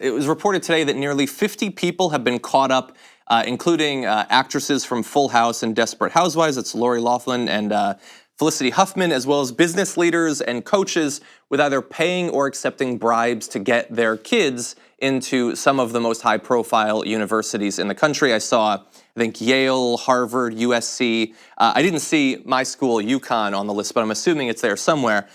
it was reported today that nearly 50 people have been caught up, including actresses from Full House and Desperate Housewives. It's Lori Loughlin and Felicity Huffman, as well as business leaders and coaches, with either paying or accepting bribes to get their kids into some of the most high-profile universities in the country. I saw, I think, Yale, Harvard, USC. I didn't see my school, UConn, on the list, but I'm assuming it's there somewhere.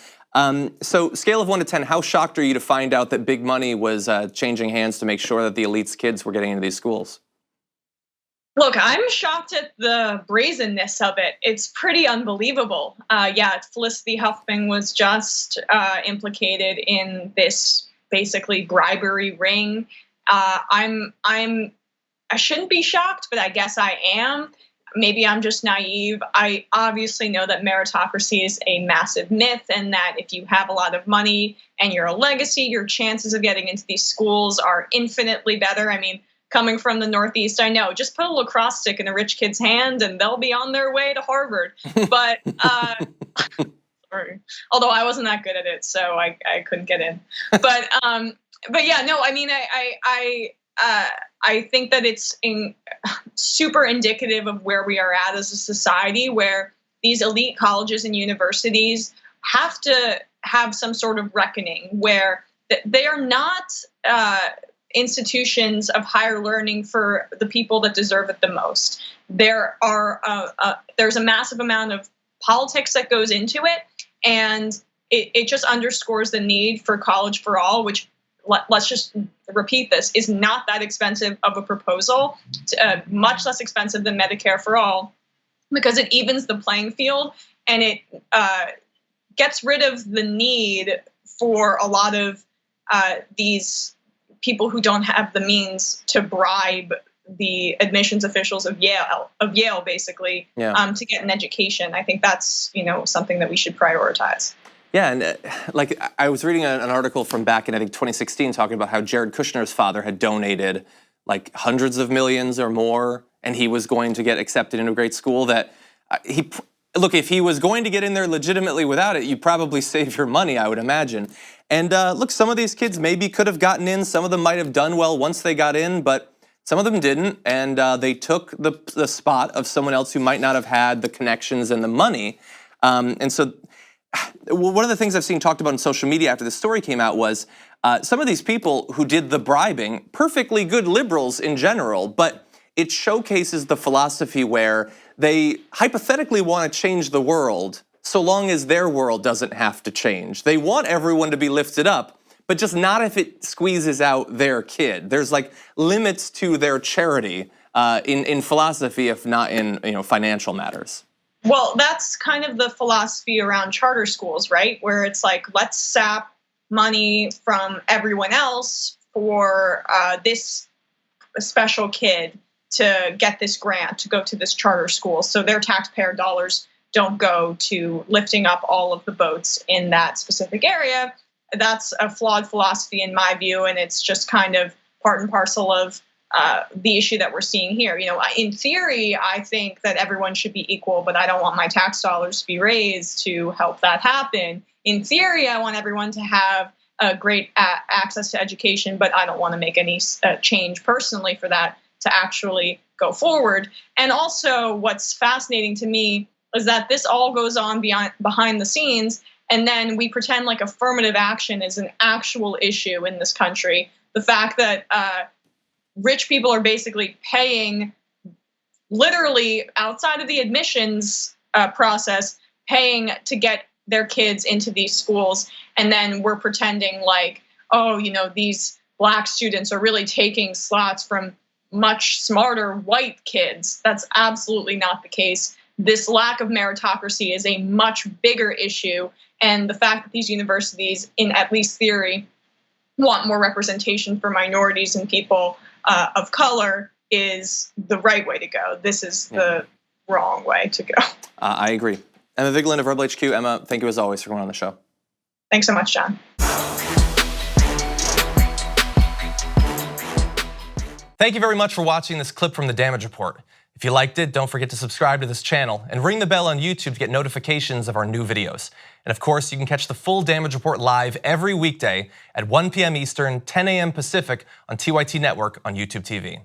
So scale of 1 to 10, how shocked are you to find out that big money was changing hands to make sure that the elite's kids were getting into these schools? Look, I'm shocked at the brazenness of it. It's pretty unbelievable. Yeah, Felicity Huffman was just implicated in this basically bribery ring. I shouldn't be shocked, but I guess I am. Maybe I'm just naive. I obviously know that meritocracy is a massive myth, and that if you have a lot of money and you're a legacy, your chances of getting into these schools are infinitely better. I mean, coming from the Northeast, I know, just put a lacrosse stick in a rich kid's hand and they'll be on their way to Harvard. But sorry, although I wasn't that good at it, so I couldn't get in. But yeah, no, I mean, I think that it's super indicative of where we are at as a society, where these elite colleges and universities have to have some sort of reckoning, where they are not institutions of higher learning for the people that deserve it the most. There's a massive amount of politics that goes into it, and it just underscores the need for college for all, which, let's just repeat this, is not that expensive of a proposal, much less expensive than Medicare for all, because it evens the playing field, and it gets rid of the need for a lot of these people who don't have the means to bribe the admissions officials of Yale basically, to get an education. I think that's, something that we should prioritize. Yeah, and like I was reading an article from back in, I think, 2016 talking about how Jared Kushner's father had donated like hundreds of millions or more, and he was going to get accepted into a great school. That look, if he was going to get in there legitimately without it, you'd probably save your money, I would imagine. And look, some of these kids maybe could have gotten in. Some of them might have done well once they got in, but some of them didn't. And they took the spot of someone else who might not have had the connections and the money. And so one of the things I've seen talked about on social media after the story came out was some of these people who did the bribing, perfectly good liberals in general, but it showcases the philosophy where they hypothetically want to change the world so long as their world doesn't have to change. They want everyone to be lifted up, but just not if it squeezes out their kid. There's like limits to their charity in philosophy, if not in financial matters. Well, that's kind of the philosophy around charter schools, right? Where it's like, let's sap money from everyone else for this special kid to get this grant, to go to this charter school. So their taxpayer dollars don't go to lifting up all of the boats in that specific area. That's a flawed philosophy in my view, and it's just kind of part and parcel of the issue that we're seeing here. In theory, I think that everyone should be equal, but I don't want my tax dollars to be raised to help that happen. In theory, I want everyone to have great access to education, but I don't want to make any change personally for that to actually go forward. And also, what's fascinating to me is that this all goes on behind the scenes, and then we pretend like affirmative action is an actual issue in this country. The fact that rich people are basically paying, literally outside of the admissions process, paying to get their kids into these schools, and then we're pretending like, these black students are really taking slots from much smarter white kids. That's absolutely not the case. This lack of meritocracy is a much bigger issue, and the fact that these universities, in at least theory, want more representation for minorities and people of color is the right way to go. This is the wrong way to go. I agree. Emma Vigeland of Rebel HQ. Emma, thank you as always for coming on the show. Thanks so much, John. Thank you very much for watching this clip from The Damage Report. If you liked it, don't forget to subscribe to this channel and ring the bell on YouTube to get notifications of our new videos. And of course, you can catch the full Damage Report live every weekday at 1 p.m. Eastern, 10 a.m. Pacific on TYT Network on YouTube TV.